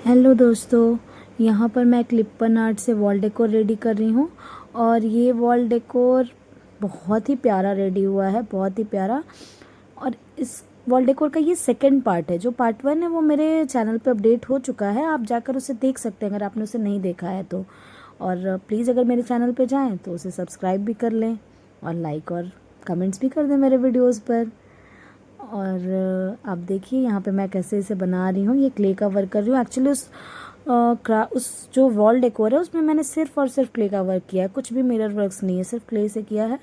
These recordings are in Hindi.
हेलो दोस्तों, यहाँ पर मैं एक लिप्पन आर्ट से वॉल डेकोर रेडी कर रही हूँ। और ये वॉल डेकोर बहुत ही प्यारा रेडी हुआ है, बहुत ही प्यारा। और इस वॉल डेकोर का ये सेकंड पार्ट है। जो पार्ट 1 है वो मेरे चैनल पे अपडेट हो चुका है, आप जाकर उसे देख सकते हैं अगर आपने उसे नहीं देखा है तो। और प्लीज़ अगर मेरे चैनल पे जाएँ तो उसे सब्सक्राइब भी कर लें और लाइक और कमेंट्स भी कर दें मेरे वीडियोज़ पर। और आप देखिए यहाँ पे मैं कैसे इसे बना रही हूँ। ये क्ले का वर्क कर रही हूँ। एक्चुअली उस जो वॉल डेकोर है उसमें मैंने सिर्फ और सिर्फ क्ले का वर्क किया है, कुछ भी मिरर वर्क्स नहीं है, सिर्फ क्ले से किया है।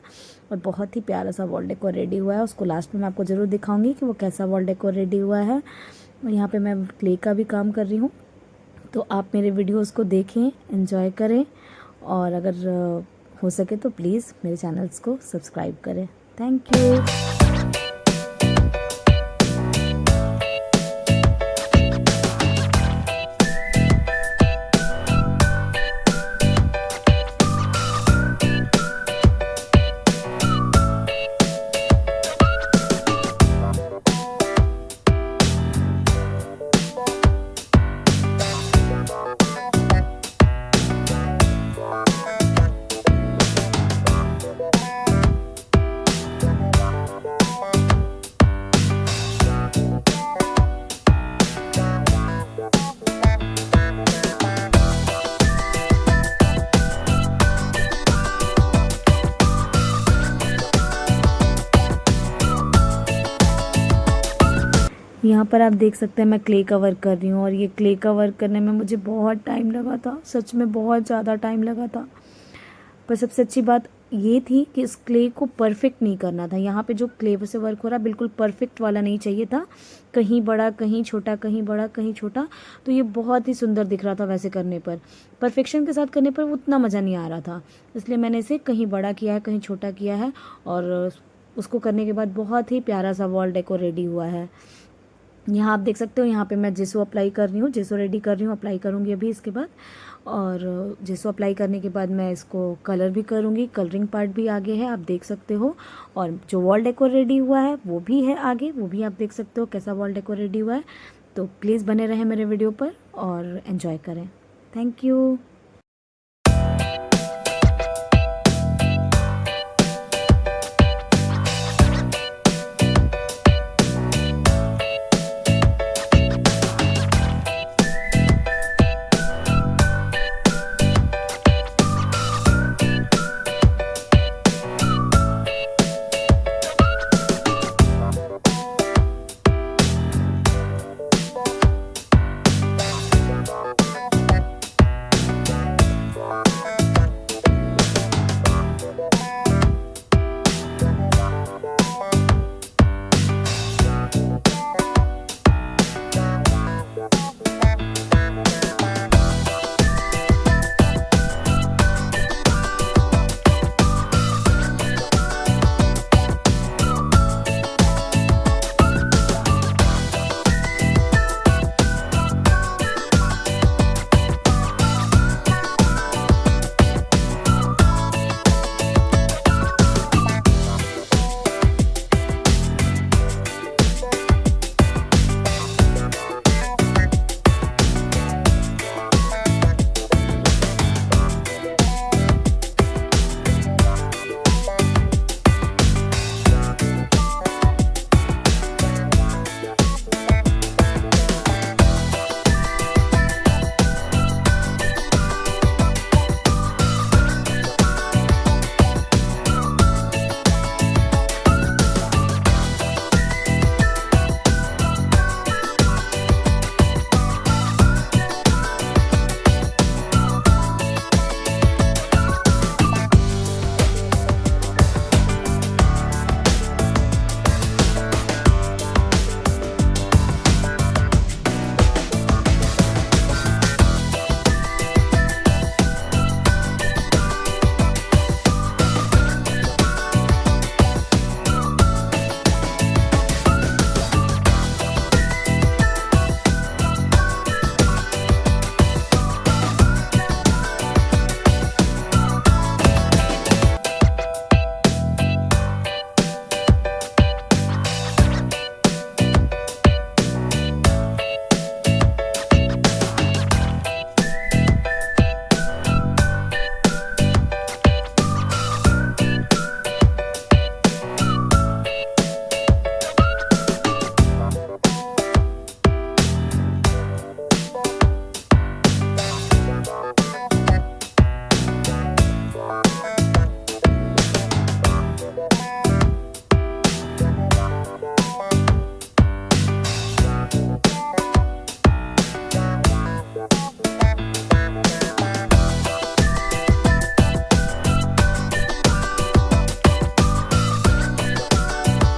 और बहुत ही प्यारा सा वॉल डेकोर रेडी हुआ है। उसको लास्ट में मैं आपको ज़रूर दिखाऊंगी कि वो कैसा वॉल डेकोर रेडी हुआ है। और यहाँ पे मैं क्ले का भी काम कर रही हूँ, तो आप मेरे वीडियोज़ को देखें, एंजॉय करें। और अगर हो सके तो प्लीज़ मेरे चैनल्स को सब्सक्राइब करें। Thank you. यहाँ पर आप देख सकते हैं मैं क्ले का वर्क कर रही हूँ। और ये क्ले का वर्क करने में मुझे बहुत टाइम लगा था, सच में बहुत ज़्यादा टाइम लगा था। पर सबसे अच्छी बात ये थी कि इस क्ले को परफेक्ट नहीं करना था। यहाँ पे जो क्ले से वर्क हो रहा है बिल्कुल परफेक्ट वाला नहीं चाहिए था, कहीं बड़ा कहीं छोटा, कहीं बड़ा कहीं छोटा। तो ये बहुत ही सुंदर दिख रहा था वैसे करने पर। परफेक्शन के साथ करने पर उतना मज़ा नहीं आ रहा था, इसलिए मैंने इसे कहीं बड़ा किया है, कहीं छोटा किया है। और उसको करने के बाद बहुत ही प्यारा सा वॉल डेकोर रेडी हुआ है। यहाँ आप देख सकते हो, यहाँ पे मैं जेसो अप्लाई कर रही हूँ, जेसो रेडी कर रही हूँ, अप्लाई करूँगी अभी इसके बाद। और जेसो अप्लाई करने के बाद मैं इसको कलर भी करूँगी, कलरिंग पार्ट भी आगे है, आप देख सकते हो। और जो वॉल डेकोर रेडी हुआ है वो भी है आगे, वो भी आप देख सकते हो कैसा वॉल डेकोर रेडी हुआ है। तो प्लीज़ बने रहें मेरे वीडियो पर और एंजॉय करें। Thank you.